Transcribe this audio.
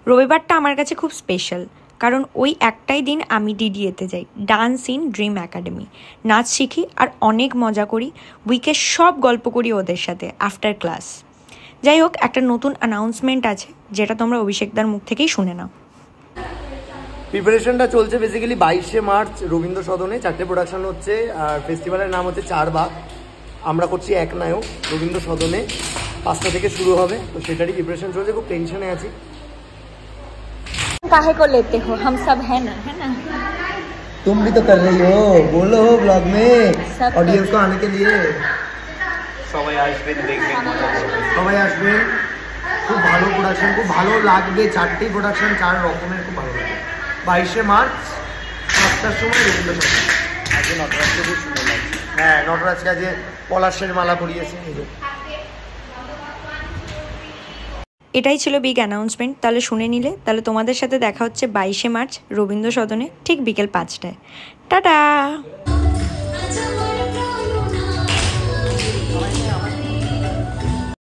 রবিবারটা আমার কাছে খুব স্পেশাল, কারণ ওই একটাই দিন আমি ডিডিএতে যাই, ডান্স ইন ড্রিম একাডেমি। নাচ শিখি আর অনেক মজা করি, উইকে সব গল্প করি ওদের সাথে আফটার ক্লাস। যাই হোক, একটা নতুন অ্যানাউন্সমেন্ট আছে যেটা তোমরা অভিষেকদার মুখ থেকেই শুনে নাও। প্রিপারেশনটা চলছে বেসিক্যালি 22শে মার্চ রবীন্দ্র সদনে 4টে প্রোডাকশন হচ্ছে, আর ফেস্টিভ্যালের নাম হচ্ছে চারবাগ। আমরা করছি এক নায়ক, রবীন্দ্র সদনে 5টা থেকে শুরু হবে, তো সেটারই প্রিপারেশন চলছে। খুব টেনশনে আছি। काहे को लेते हो, हम सब है ना, है ना? तुम भी तो कर रही हो, बोलो ब्लॉग में ऑडियंस को आने के लिए। সবাই আসবেন, দেখবেন, মজা করবেন। সবাই আসবেন, খুব ভালো প্রোডাকশন, খুব ভালো লাগবে। 4টি প্রোডাকশন 4 রকমের, খুব ভালো লাগবে। 22শে মার্চ 7টার সময় রবীন্দ্র সদন। আজকে নটরাজকে খুব সুন্দর লাগছে। হ্যাঁ, নটরাজকে আজকে পলাশের মালা পরিয়েছে। এটাই ছিল বিগ অ্যানাউন্সমেন্ট। তাহলে শুনে নিলে, তাহলে তোমাদের সাথে দেখা হচ্ছে 22শে মার্চ রবীন্দ্র সদনে ঠিক বিকেল 5টায়। টাটা।